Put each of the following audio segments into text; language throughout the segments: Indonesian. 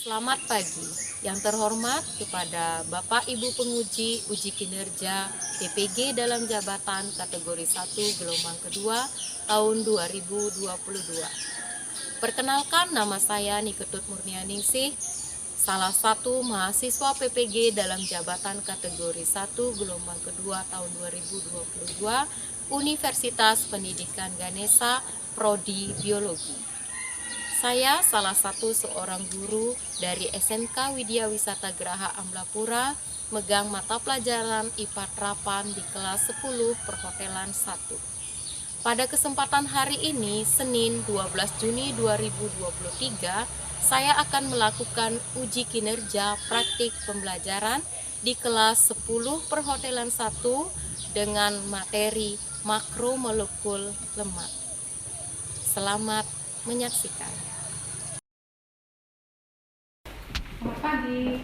Selamat pagi, yang terhormat kepada Bapak Ibu penguji uji kinerja PPG dalam jabatan kategori 1 gelombang kedua tahun 2022. Perkenalkan, nama saya Niketut Murnianingsih, salah satu mahasiswa PPG dalam jabatan kategori 1 gelombang kedua tahun 2022 Universitas Pendidikan Ganesha, Prodi Biologi. Saya salah satu seorang guru dari SMK Widya Wisata Geraha Amblapura, megang mata pelajaran IPA Terapan di kelas 10 Perhotelan 1. Pada kesempatan hari ini, Senin 12 Juni 2023, saya akan melakukan uji kinerja praktik pembelajaran di kelas 10 Perhotelan 1 dengan materi makromolekul lemak. Selamat menyaksikan. Selamat pagi.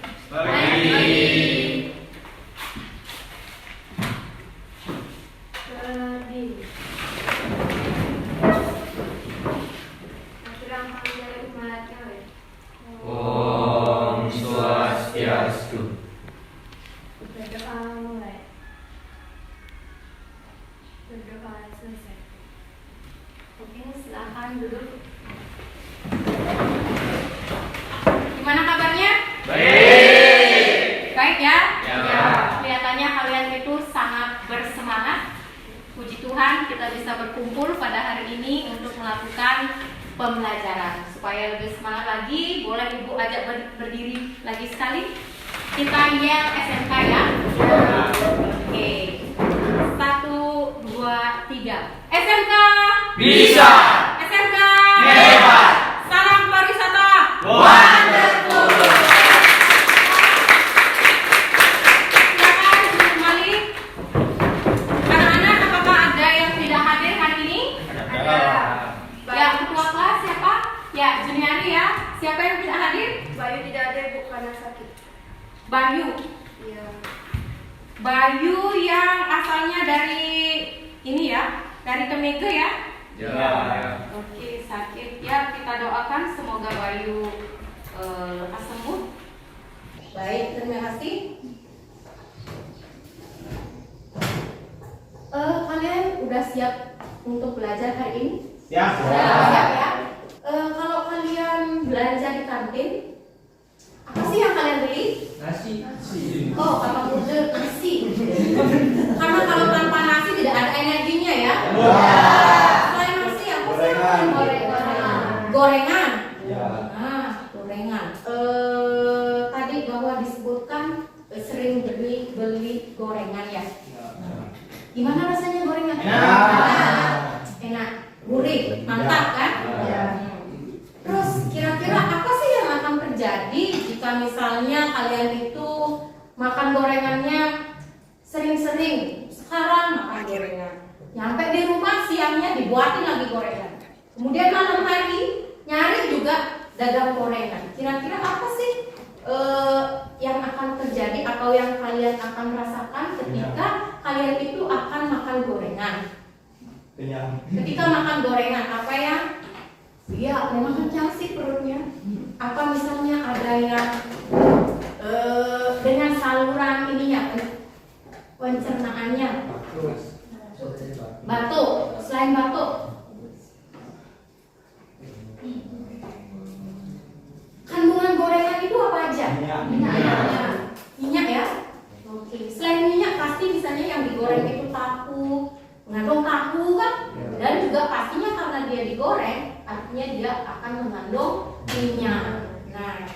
Om Swastiastu. Berdoa mulai. Berdoa selesai. Oke, silakan duduk. Gimana kabarnya? Baik. Baik ya? Ya. Kelihatannya kalian itu sangat bersemangat. Puji Tuhan kita bisa berkumpul pada hari ini untuk melakukan pembelajaran. Supaya lebih semangat lagi, boleh Ibu ajak berdiri lagi sekali. Kita yel SMK ya. Oke. 1, 2, 3. SMK Bisa. SMK Hebat. Salam pariwisata. Wonderful. Silakan duduk kembali. Anak-anak, apakah ada yang tidak hadir hari ini? Ada. Ya, ketua kelas siapa? Ya, Juniari ya. Siapa yang tidak hadir? Bayu tidak ada, Bu, karena sakit. Bayu. Iya. Bayu yang asalnya dari ini ya, dari Temeke ya. Ya. Oke, sakit ya. Kita doakan semoga Bayu lekas sembuh. Baik, terima kasih. Kalian udah siap untuk belajar hari ini? Siap. Siap ya. Kalau kalian belanja di kantin, apa sih yang kalian beli? Nasi. Oh, apa udah nasi? Karena kalau tanpa nasi tidak ada energinya ya. Selain nasi apa sih? Gorengan. Ya. Nah, gorengan. Tadi bahwa disebutkan sering beli gorengan ya. Gimana rasanya gorengan? Enak, gurih, mantap kan? Terus kira-kira apa sih yang akan terjadi jika misalnya kalian itu makan gorengannya sering-sering? Sekarang makan gorengan, nyampe di rumah siangnya dibuatin lagi gorengan, kemudian malam hari nyari juga dagang gorengan. Kira-kira apa sih yang akan terjadi atau yang kalian akan rasakan ketika kalian itu akan makan gorengan? Ketika makan gorengan, apa yang ya memang kencang sih perutnya. Apa misalnya ada yang dengan saluran ininya, pencernaannya batuk. Selain batuk, kandungan gorengan itu apa aja? Minyak ya. Oke. Selain minyak pasti misalnya yang digoreng itu tahu, mengandung tahu kan? Dan juga pastinya karena dia digoreng, artinya dia akan mengandung minyak. Nah,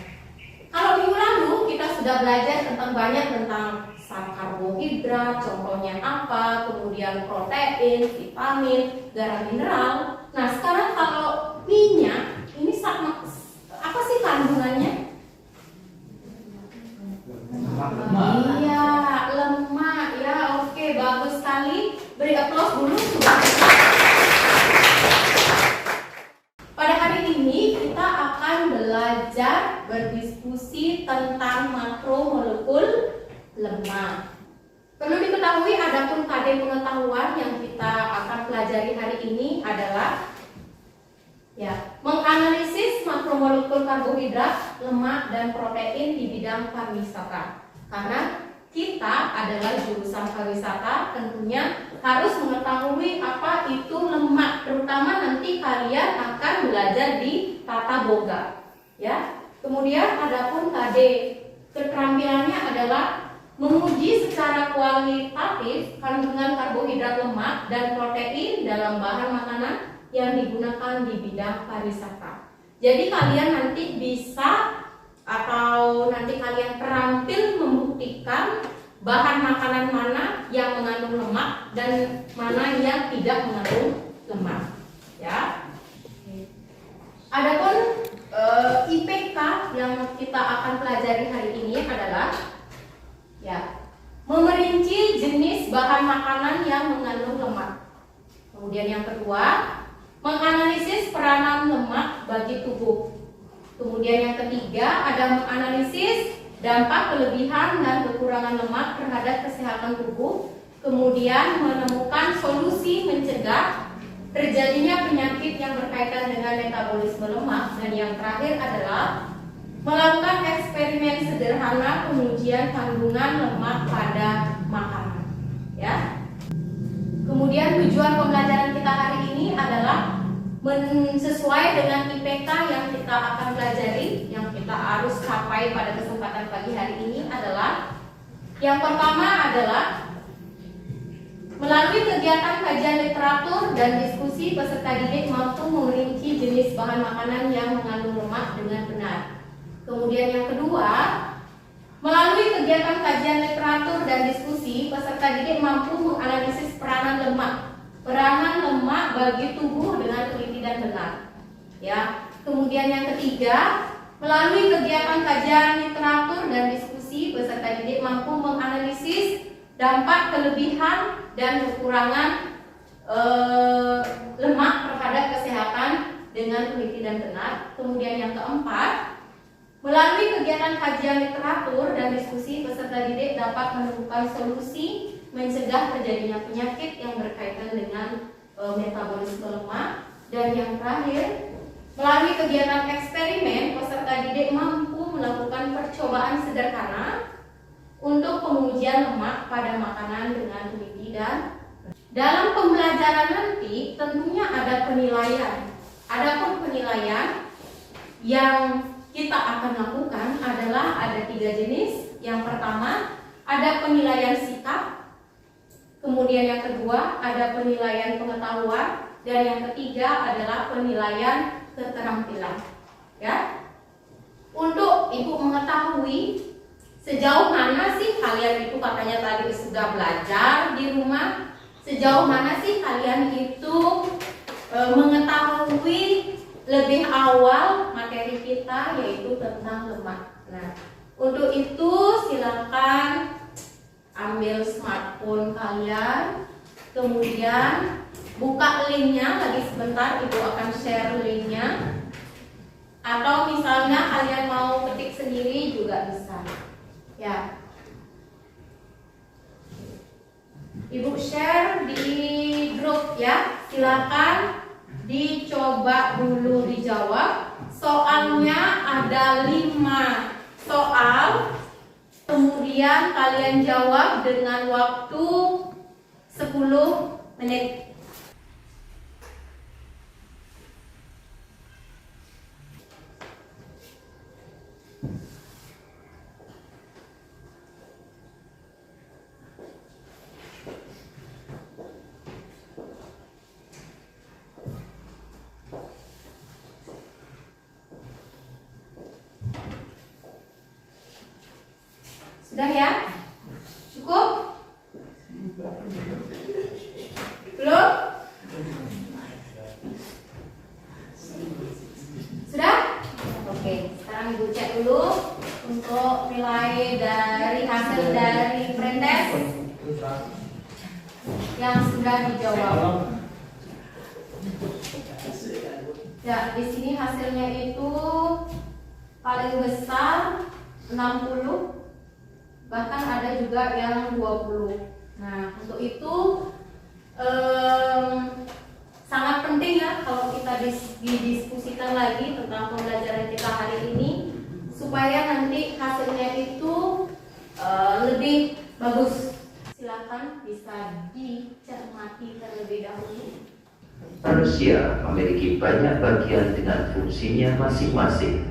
kalau minggu lalu kita sudah belajar banyak tentang karbohidrat, contohnya apa, kemudian protein, vitamin, garam mineral. Nah, sekarang kalau minyak ini sama apa sih kandungannya? tentang makromolekul lemak. Perlu diketahui adapun KD pengetahuan yang kita akan pelajari hari ini adalah menganalisis makromolekul karbohidrat, lemak, dan protein di bidang pariwisata. Karena kita adalah jurusan pariwisata, tentunya harus mengetahui apa itu lemak, terutama nanti kalian akan belajar di tata boga. Ya. Kemudian adapun KD, keterampilannya adalah menguji secara kualitatif kandungan karbohidrat, lemak, dan protein dalam bahan makanan yang digunakan di bidang pariwisata. Jadi kalian nanti bisa atau nanti kalian terampil membuktikan bahan makanan mana yang mengandung lemak dan mana yang tidak mengandung lemak. Ya. Adapun IPK yang kita akan pelajari hari ini adalah memerinci jenis bahan makanan yang mengandung lemak. Kemudian yang kedua, menganalisis peranan lemak bagi tubuh. Kemudian yang ketiga, ada menganalisis dampak kelebihan dan kekurangan lemak terhadap kesehatan tubuh. Kemudian menemukan solusi mencegah terjadinya penyakit yang berkaitan dengan metabolisme lemak. Dan yang terakhir adalah melakukan eksperimen sederhana pengujian kandungan lemak pada makanan. Ya. Kemudian tujuan pembelajaran kita hari ini adalah sesuai dengan IPK yang kita akan pelajari, yang kita harus capai pada kesempatan pagi hari ini adalah yang pertama adalah melalui kegiatan kajian literatur dan diskusi peserta didik mampu merinci jenis bahan makanan yang mengandung lemak dengan benar. Kemudian yang kedua, melalui kegiatan kajian literatur dan diskusi, peserta didik mampu menganalisis peranan lemak bagi tubuh dengan teliti dan benar. Ya. Kemudian yang ketiga, melalui kegiatan kajian literatur dan diskusi, peserta didik mampu menganalisis dampak kelebihan dan kekurangan lemak terhadap kesehatan dengan teliti dan benar. Kemudian yang keempat, melalui kegiatan kajian literatur dan diskusi, peserta didik dapat menemukan solusi mencegah terjadinya penyakit yang berkaitan dengan metabolisme lemak. Dan yang terakhir, melalui kegiatan eksperimen, peserta didik mampu melakukan percobaan sederhana untuk pengujian lemak pada makanan dengan teliti dan dalam pembelajaran nanti tentunya ada penilaian. Adapun penilaian yang kita akan lakukan adalah ada 3 jenis. Yang pertama, ada penilaian sikap. Kemudian yang kedua, ada penilaian pengetahuan. Dan yang ketiga adalah penilaian keterampilan. Ya. Untuk Ibu mengetahui sejauh mana sih kalian itu katanya tadi sudah belajar di rumah, sejauh mana sih kalian itu mengetahui lebih awal materi kita yaitu tentang lemak. Nah, untuk itu silakan ambil smartphone kalian, kemudian buka linknya, lagi sebentar Ibu akan share linknya. Atau misalnya kalian mau ketik sendiri juga bisa. Ya. Ibu share di grup ya. Silakan dicoba dulu dijawab. Soalnya ada 5 soal. Kemudian kalian jawab dengan waktu 10 menit. Sudah ya? Cukup? Belum? Sudah? Oke, sekarang Ibu cek dulu untuk nilai dari hasil dari pretest yang sudah dijawab. Ya, di sini hasilnya itu paling besar 60, bahkan ada juga yang 20. Nah, untuk itu sangat penting ya kalau kita didiskusikan lagi tentang pembelajaran kita hari ini supaya nanti hasilnya itu lebih bagus. Silakan bisa dicermati terlebih dahulu. Manusia memiliki banyak bagian dengan fungsinya masing-masing.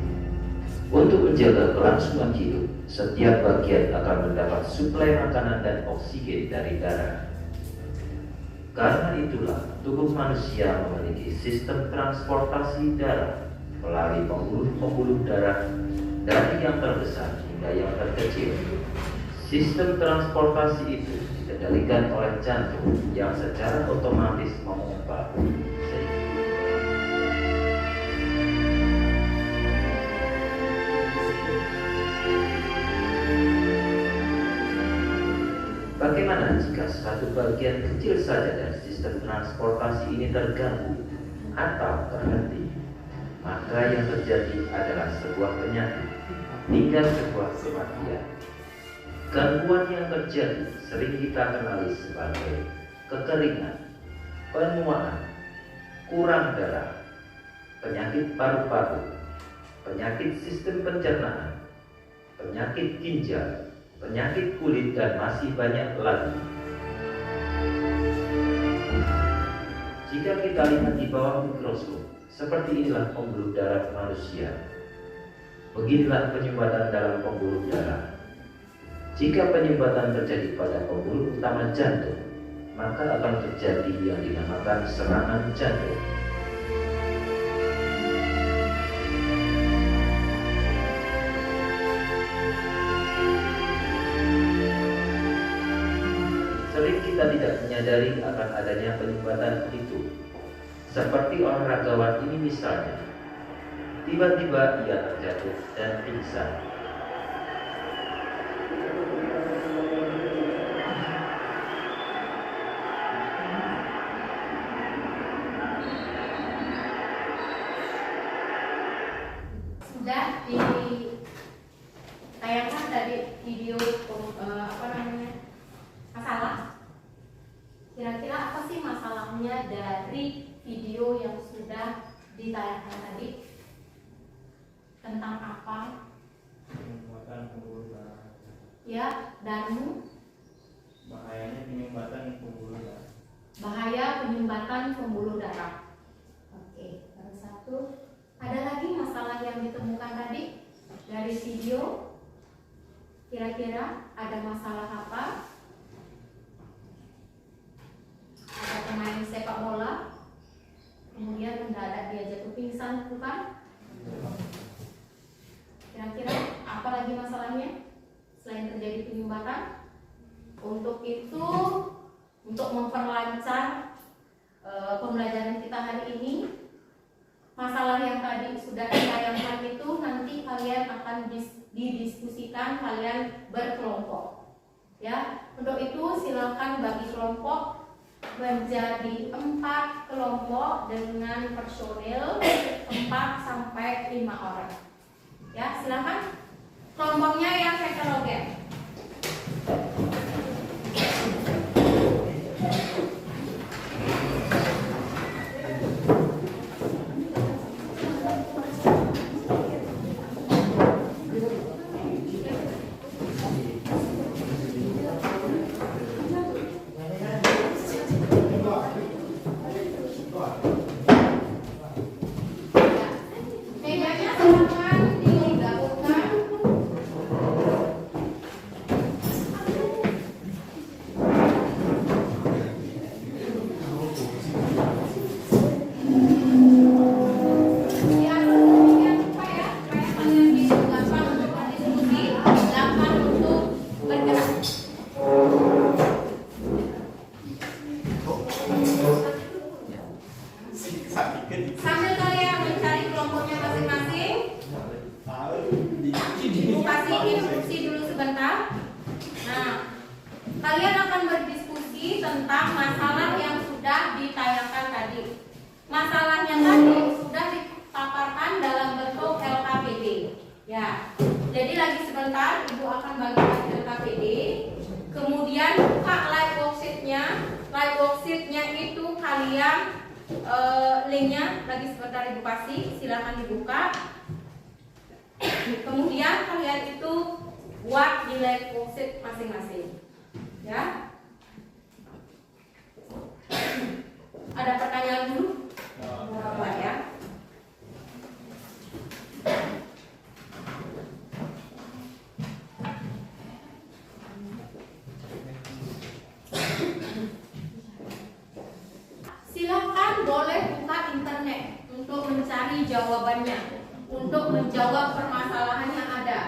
Untuk menjaga kelangsungan hidup, setiap bagian akan mendapat suplai makanan dan oksigen dari darah. Karena itulah, tubuh manusia memiliki sistem transportasi darah melalui pembuluh-pembuluh darah dari yang terbesar hingga yang terkecil. Sistem transportasi itu dikendalikan oleh jantung yang secara otomatis memompa. Bagaimana jika satu bagian kecil saja dari sistem transportasi ini terganggu atau terhenti? Maka yang terjadi adalah sebuah penyakit hingga sebuah kematian. Gangguan yang terjadi sering kita kenali sebagai kekeringan, penuaan, kurang darah, penyakit paru-paru, penyakit sistem pencernaan, penyakit ginjal, penyakit kulit, dan masih banyak lagi. Jika kita lihat di bawah mikroskop, seperti inilah pembuluh darah manusia. Beginilah penyumbatan dalam pembuluh darah. Jika penyumbatan terjadi pada pembuluh utama jantung, maka akan terjadi yang dinamakan serangan jantung. Sering kita tidak menyadari akan adanya penyumbatan itu. Seperti olahragawan ini misalnya, tiba-tiba ia terjatuh dan pingsan. Sudah ditayangkan tadi video masalah. Kira-kira apa sih masalahnya dari video yang sudah ditayangkan tadi? Tentang apa? Penyumbatan pembuluh darah. Ya, dan Bahayanya penyumbatan pembuluh darah. bahaya penyumbatan pembuluh darah. Oke, baru satu. Ada lagi masalah yang ditemukan tadi dari video? Kira-kira ada masalah apa? Ada pemain sepak bola, kemudian mendadak dia jatuh pingsan, bukan? Kira-kira apa lagi masalahnya selain terjadi penyumbatan? Untuk itu, untuk memperlancar pembelajaran kita hari ini, masalah yang tadi sudah ditayangkan itu nanti kalian akan didiskusikan, kalian berkelompok. Ya, untuk itu silakan bagi kelompok menjadi 4 kelompok dengan personil 4 sampai 5 orang. Ya, silakan kelompoknya yang heterogen. Mejanya silakan digabungkan. Sambil kalian mencari kelompoknya masing-masing, Ibu kasih instruksi dulu sebentar. Nah, kalian akan berdiskusi tentang masalah yang sudah ditayangkan tadi. Masalahnya tadi sudah dipaparkan dalam bentuk LKPD. Ya, jadi lagi sebentar Ibu akan bagikan LKPD. Kemudian buka live worksheet-nya. Live worksheet-nya itu kalian linknya lagi sebentar Ibu kasih, silakan dibuka. Kemudian kalian itu buat di live worksheet masing-masing. Ya. Ada pertanyaan dulu? Apa ya? Silakan boleh buka internet untuk mencari jawabannya, untuk menjawab permasalahan yang ada.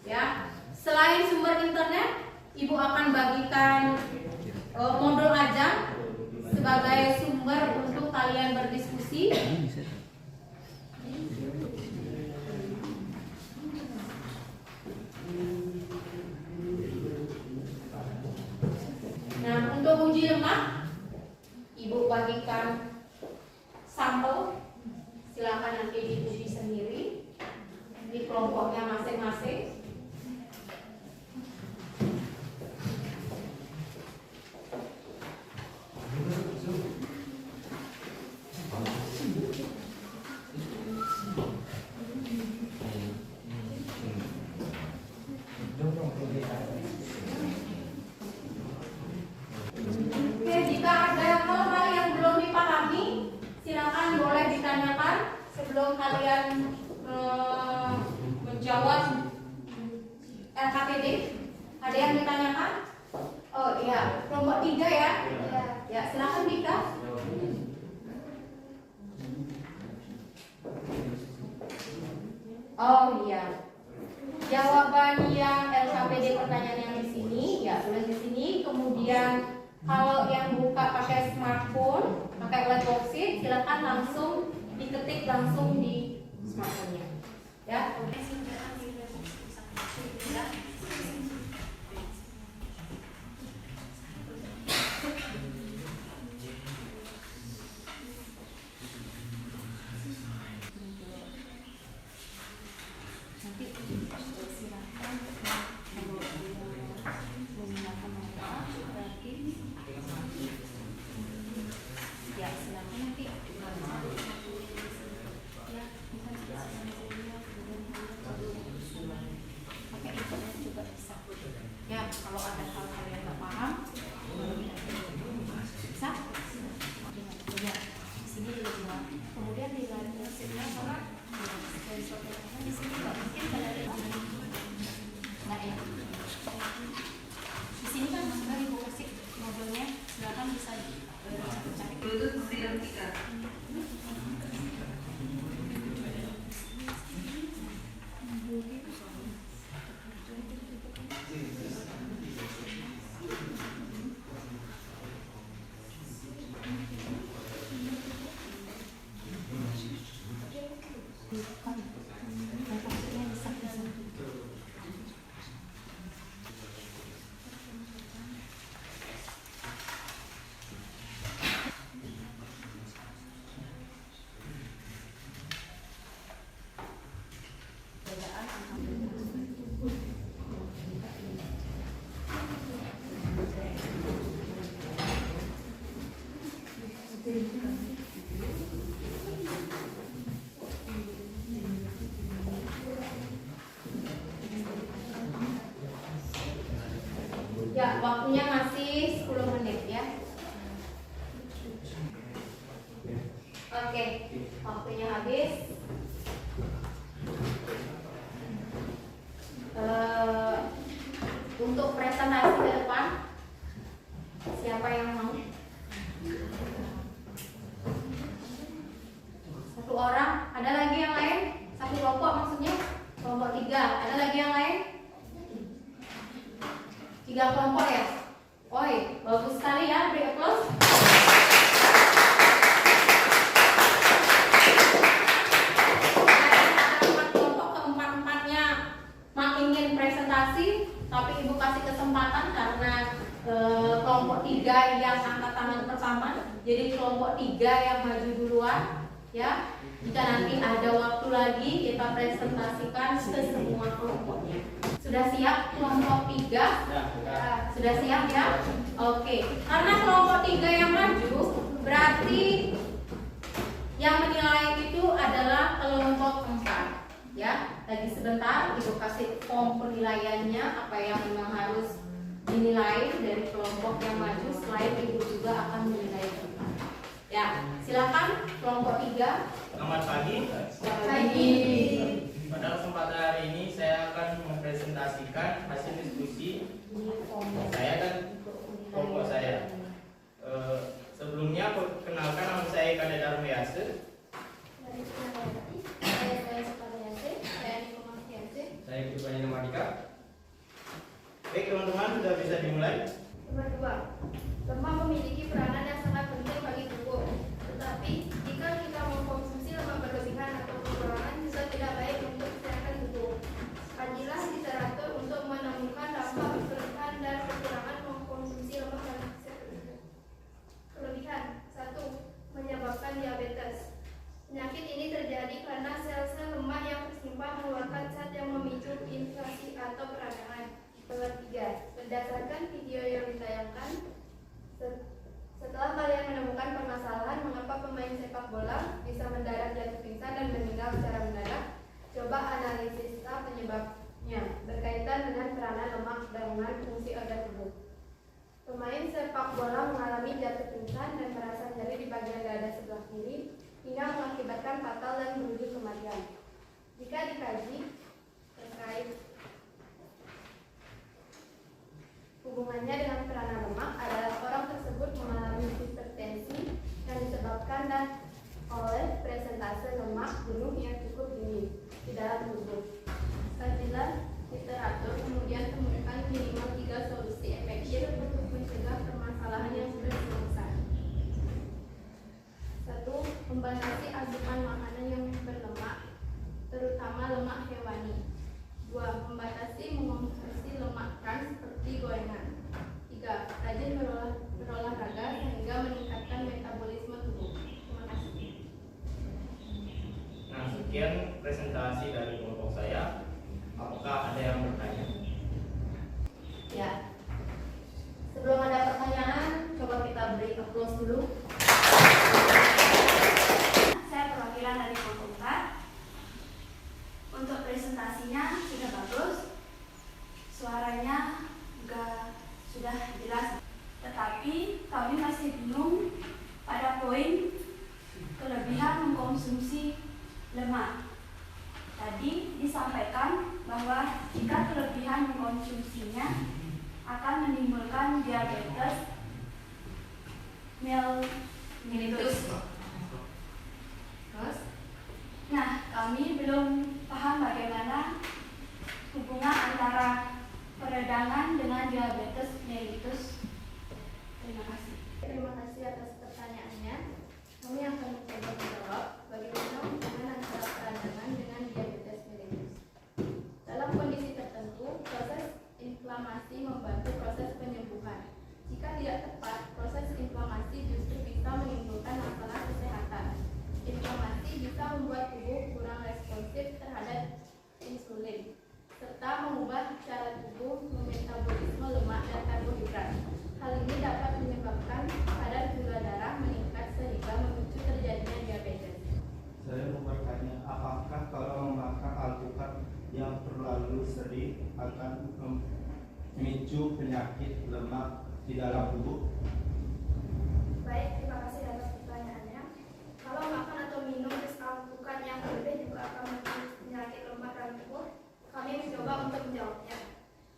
Ya, selain sumber internet, Ibu akan bagikan modul aja sebagai sumber untuk kalian berdiskusi. Nah, untuk uji lemak, Ibu bagikan sampel, silakan nanti diuji sendiri di kelompoknya masing-masing. Oke, jika ada hal-hal yang belum dipahami, silakan boleh ditanyakan sebelum kalian menjawab LKPD. Ada yang ditanyakan? Oh iya, kelompok 3 ya? Ya, silakan Dika. Oh iya. Jawaban yang LKPD pertanyaan yang di sini, ya tulis di sini. Kemudian kalau yang buka pakai smartphone, pakai live worksheet, silakan langsung diketik langsung di smartphone-nya. Ya. Ya, kalau ada hal-hal yang nggak paham, bisa. Ya, di sini juga. Kemudian di live worksheet-nya karena di sini nggak mungkin ada nggak ya. Di sini kan sudah di worksheet modelnya, silakan bisa cari. Ya, waktunya masih 10 menit ya. Oke, waktunya habis. Untuk presentasi ke depan, siapa yang mau? Satu orang, ada lagi yang lain? Satu kelompok maksudnya? Kelompok 3, ada lagi yang lain? 3 kelompok ya? Oi, bagus sekali ya, beri applause. Ingin presentasi, tapi Ibu kasih kesempatan karena kelompok 3 yang angkat tangan pertama, jadi kelompok 3 yang maju duluan. Ya, jika nanti ada waktu lagi kita presentasikan ke semua kelompoknya. Sudah siap kelompok 3? Sudah siap ya? Oke, karena kelompok 3 yang maju berarti yang menilai itu adalah kelompok 4. Ya, tadi sebentar Ibu kasih form penilaiannya apa yang memang harus dinilai dari kelompok yang maju. Selain Ibu juga akan menilai kita. Ya, silakan kelompok 3. Selamat pagi. Selamat pagi. Pada kesempatan hari ini saya akan mempresentasikan hasil diskusi saya dan kelompok saya. Sebelumnya perkenalkan, nama saya Eka Darmayase. Saya Kipanya Namadika. Baik teman-teman, sudah bisa dimulai. Nomor 2. Lemak memiliki peranan yang sangat penting bagi tubuh. Tetapi jika kita mengkonsumsi lemak berlebihan atau kekurangan juga tidak baik untuk kesehatan tubuh. Kajilah literatur untuk menemukan dampak berlebihan dan kekurangan mengkonsumsi lemak dan kelebihan. 1. Menyebabkan diabetes. Penyakit ini terjadi karena sel-sel lemak yang tersimpan mengeluarkan zat yang memicu inflasi atau peradangan. Nomor 3. Berdasarkan video yang ditayangkan, setelah kalian menemukan permasalahan mengapa pemain sepak bola bisa mendadak jatuh pingsan dan meninggal secara mendadak, coba analisislah penyebabnya berkaitan dengan peranan lemak dengan fungsi organ tubuh. Pemain sepak bola mengalami jatuh pingsan dan merasa nyeri di bagian dada sebelah kiri hingga mengakibatkan fatal dan berujung kematian. Jika dikaji terkait hubungannya dengan peranan lemak adalah orang tersebut mengalami hipertensi yang disebabkan dan oleh presentase lemak jenuh yang cukup tinggi di dalam tubuh. Kajilah literatur, kemudian temukan minimal 3 solusi efektif untuk mencegah permasalahan yang sudah ditemukan. 1. Membatasi asupan makanan yang berlemak, terutama lemak hewani. 2. Membatasi mengonsumsi lemak trans seperti gorengan. 3. Rajin berolahraga sehingga meningkatkan metabolisme tubuh. Terima kasih. Nah, sekian presentasi dari kelompok saya. Apakah ada yang bertanya? Ya. Sebelum ada pertanyaan, coba kita beri applause dulu. Saya perwakilan dari kelompok 4. Untuk presentasinya sudah bagus, suaranya juga sudah jelas. Tetapi kami masih bingung pada poin kelebihan mengkonsumsi lemak. Tadi disampaikan bahwa jika kelebihan mengkonsumsinya akan menimbulkan diabetes mellitus. Terus, nah kami belum paham bagaimana hubungan antara peradangan dengan diabetes mellitus. Terima kasih. Terima kasih atas pertanyaannya. Kami akan mencoba menjawab bagaimana hubungan antara peradangan dengan diabetes mellitus. Dalam kondisi tertentu, proses inflamasi membantu proses penyembuhan. Jika tidak tepat, proses inflamasi justru bisa menimbulkan masalah kesehatan. Inflamasi bisa membuat tubuh kurang responsif terhadap insulin, serta mengubah cara tubuh memetabolisme lemak dan karbohidrat. Hal ini dapat menyebabkan kadar gula darah meningkat sehingga memicu terjadinya diabetes. Saya mau bertanya, apakah kalau memakan alpukat yang terlalu sering akan memicu penyakit lemak di dalam tubuh? Baik, terima kasih atas pertanyaannya. Kalau makan atau minum es alpukat yang berlebih juga akan memicu penyakit lemak dalam tubuh, kami mencoba untuk menjawabnya.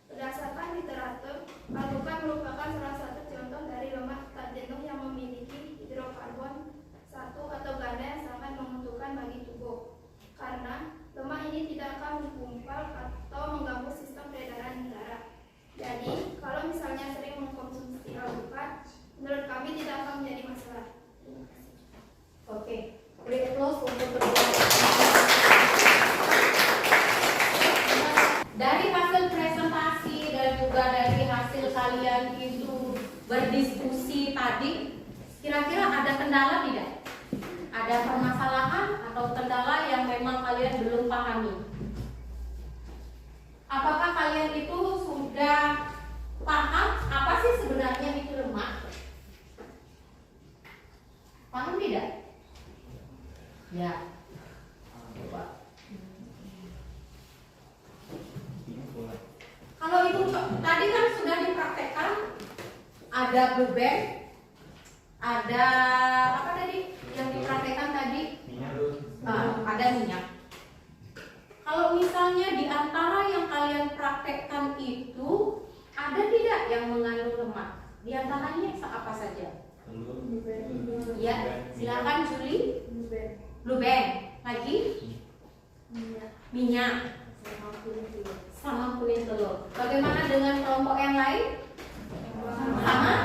Berdasarkan literatur, alpukat merupakan salah satu contoh dari lemak tak jenuh yang memiliki hidrokarbon 1 atau ganda yang sangat menguntungkan bagi tubuh. Karena lemak ini tidak akan menggumpal atau mengganggu sistem peredaran darah. Jadi, kalau misalnya sering mengkonsumsi alpukat, menurut kami tidak akan menjadi masalah. Terima kasih. Oke, beri applause untuk kedua. Dari hasil presentasi dan juga dari hasil kalian itu berdiskusi tadi, kira-kira ada kendala tidak? Ada permasalahan atau kendala yang memang kalian belum pahami? Apakah kalian itu sudah paham apa sih sebenarnya itu lemak? Paham tidak? Ya. Coba. Kalau itu tadi kan sudah dipraktekkan, ada blue band, ada apa tadi yang dipraktekkan tadi? Ada minyak. Kalau misalnya di antara yang kalian praktekkan itu ada tidak yang mengandung lemak? Di antaranya apa saja? Ya, silakan Juli. Blue band. Lagi? Minyak. Sama kulit telur. Bagaimana dengan kelompok yang lain? Sama?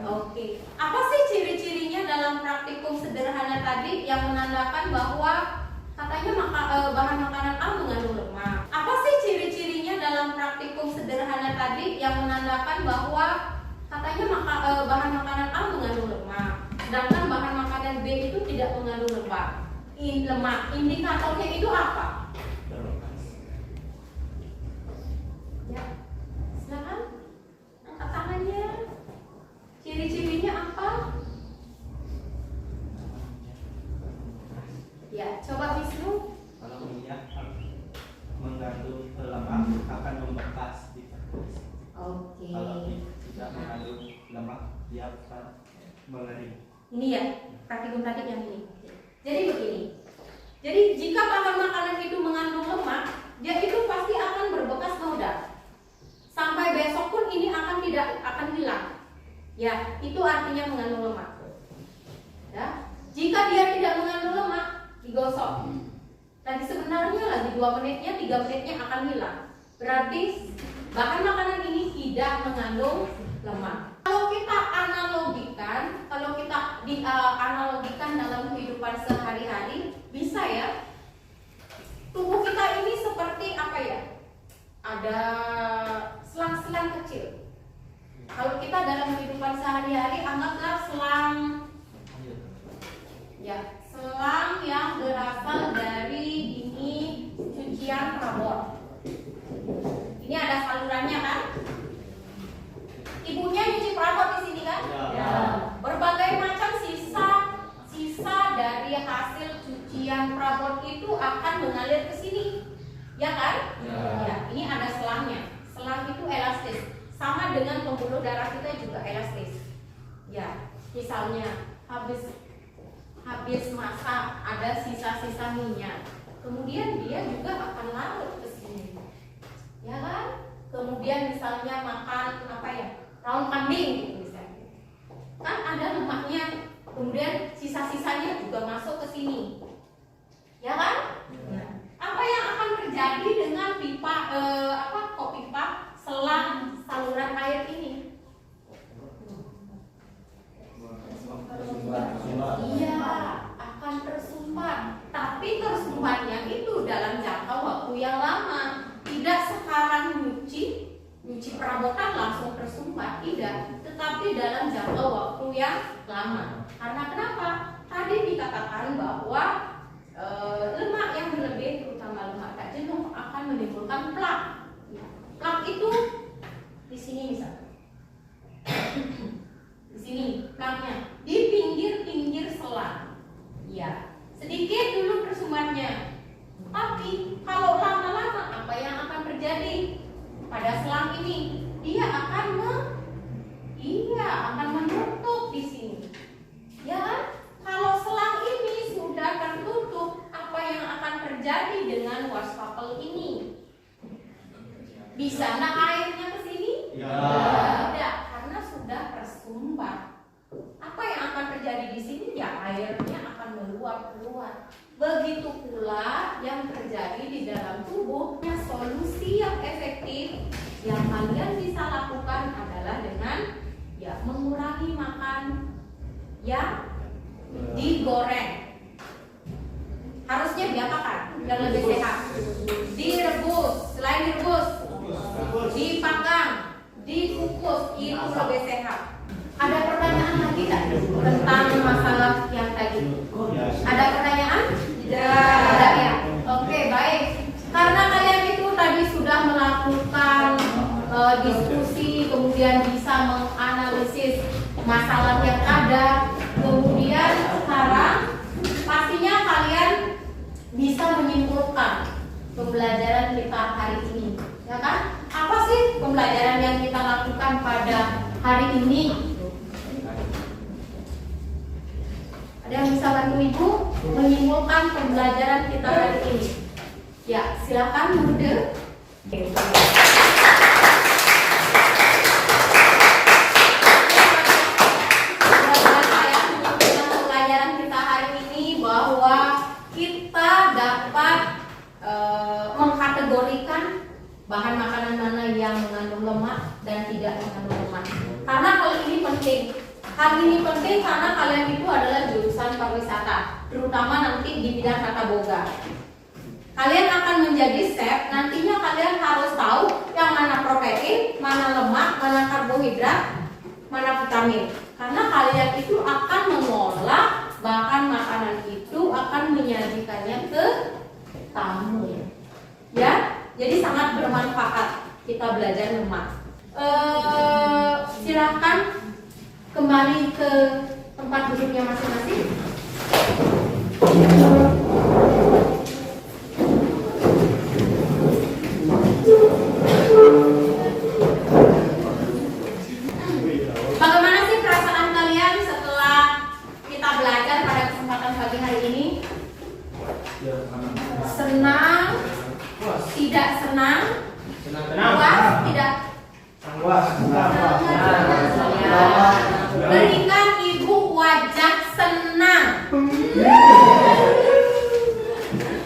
Oke. Apa sih ciri-cirinya dalam praktikum sederhana tadi yang menandakan bahwa katanya bahan makanan A mengandung lemak? Apa sih ciri-cirinya dalam praktikum sederhana tadi yang menandakan bahwa katanya bahan makanan A mengandung lemak, sedangkan bahan makanan B itu tidak mengandung lemak? Indikatornya itu apa? Ya, silakan angkat tangannya. Ciri-cirinya apa? Ya, coba Wisnu. Kalau minyak mengandung lemak akan membekas di perut. Oke. Kalau tidak mengandung lemak dia akan mengering. Ini ya, praktikum tadi yang ini. Jadi begini. Jadi jika bahan makanan itu mengandung lemak, dia itu pasti akan berbekas noda. Sampai besok pun ini tidak akan hilang. Ya, itu artinya mengandung lemak. Ya. Jika dia tidak mengandung lemak, digosok. Tadi sebenarnya lagi 2 menitnya, 3 menitnya akan hilang. Berarti bahan makanan ini tidak mengandung lemak. Kalau kita analogikan dalam kehidupan sehari-hari, bisa ya. Tubuh kita ini seperti apa ya? Ada selang-selang kecil. Kalau kita dalam kehidupan sehari-hari, anggaplah selang yang berasal dari ini cucian perabot. Ini ada salurannya kan? Ibunya nyuci perabot di sini kan? Ya. Berbagai macam sisa dari hasil cucian perabot itu akan mengalir ke sini, ya kan? Ya. Ini ada selangnya. Selang itu elastis, sama dengan pembuluh darah kita juga elastis. Ya, misalnya habis masak ada sisa-sisa minyak, kemudian dia juga akan larut ke sini, ya kan? Kemudian misalnya makan raung kambing gitu misalnya, kan ada lemaknya, kemudian sisa-sisanya juga masuk ke sini, ya kan? Ya. Apa yang akan terjadi dengan pipa selang saluran air ini? Iya, akan tersumbat. Tapi tersumbatnya itu dalam jangka waktu yang lama. Tidak sekarang nyuci perabotan langsung tersumbat, tidak. Tetapi dalam jangka waktu yang lama. Karena kenapa? Tadi dikatakan bahwa lemak yang berlebih, terutama lemak tak jenuh, akan menimbulkan plak. Plak itu di sini misalnya. Di sini plaknya di pinggir selang. Ya, sedikit dulu tersumbatnya. Tapi kalau lama-lama apa yang akan terjadi pada selang ini? Dia akan menutup di sini. Ya kan? Kalau selang ini sudah tertutup, apa yang akan terjadi dengan wastafel ini? Bisa nggak airnya ke sini? Ya. Tidak, karena sudah tersumbat. Apa yang akan terjadi di sini? Ya, airnya akan meluap keluar. Begitu pula yang terjadi di dalam tubuh. Solusi yang efektif yang kalian bisa lakukan adalah dengan mengurangi makan yang digoreng. Harusnya diapakan? Yang lebih sehat. Direbus, selain direbus, dipanggang, dikukus, itu lebih sehat. Ada pertanyaan lagi? tidak tentang masalah yang tadi? Ada pertanyaan? Tidak. Ada ya. Oke, baik. Karena kalian itu tadi sudah melakukan diskusi, kemudian bisa menganalisis masalah yang ada, kemudian sekarang pastinya kalian bisa menyimpulkan pembelajaran kita hari ini, ya kan? Apa sih pembelajaran yang kita lakukan pada hari ini? Ada yang bisa bantu Ibu menyimpulkan pembelajaran kita hari ini? Ya, silakan Bude. Pembelajaran kita hari ini bahwa kita dapat mengkategorikan bahan makanan mana yang mengandung lemak dan tidak mengandung lemak. Karena hal ini penting. Hal ini penting karena kalian itu adalah jurusan pariwisata, terutama nanti di bidang tata boga. Kalian akan menjadi chef, nantinya kalian harus tahu yang mana protein, mana lemak, mana karbohidrat, mana vitamin. Karena kalian itu akan mengolah bahan makanan itu, akan menyajikannya ke tamu. Ya, jadi sangat bermanfaat kita belajar lemak. Silakan kembali ke tempat duduknya masing-masing. Bagaimana sih perasaan kalian setelah kita belajar pada kesempatan pagi hari ini? Senang? Tidak senang? Puas? Tidak? Berikan Ibu wajah senang.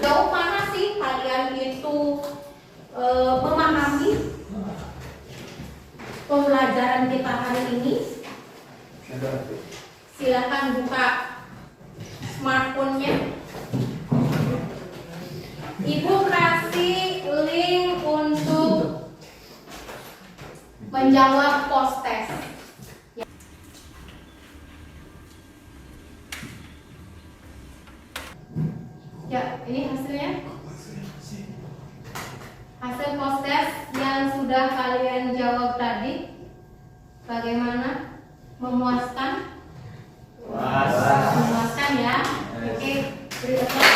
Jauh mana sih kalian itu memahami pembelajaran kita hari ini? Silakan buka smartphone-nya. Ibu kasih link untuk menjawab post test. Ya, ini hasilnya. Hasil post test yang sudah kalian jawab tadi bagaimana? Memuaskan? Memuaskan ya. Oke, beri tepuk.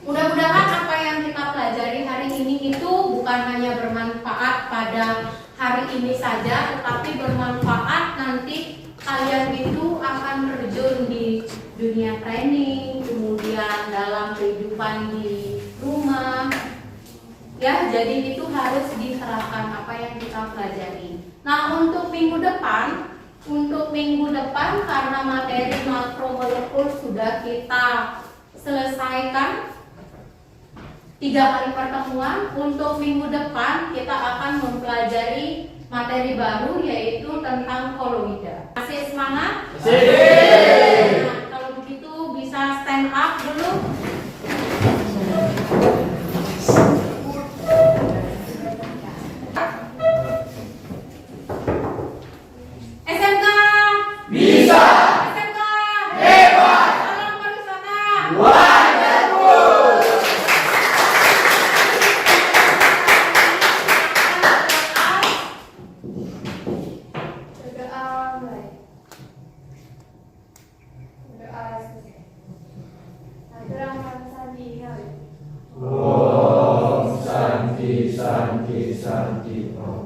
Mudah-mudahan apa yang kita pelajari hari ini itu bukan hanya bermanfaat pada hari ini saja, tetapi bermanfaat nanti kalian itu akan terjun di dunia training, kemudian dalam kehidupan di rumah. Ya, jadi itu harus diterapkan apa yang kita pelajari. Nah, untuk minggu depan karena materi makromolekul sudah kita selesaikan 3 kali pertemuan, untuk minggu depan kita akan mempelajari materi baru yaitu tentang koloida. Masih semangat? Nah, kalau begitu bisa stand up dulu. SMK bisa. SMK hebat. Salam pariwisata. Wonderful. Om Santi Santi Santi Om.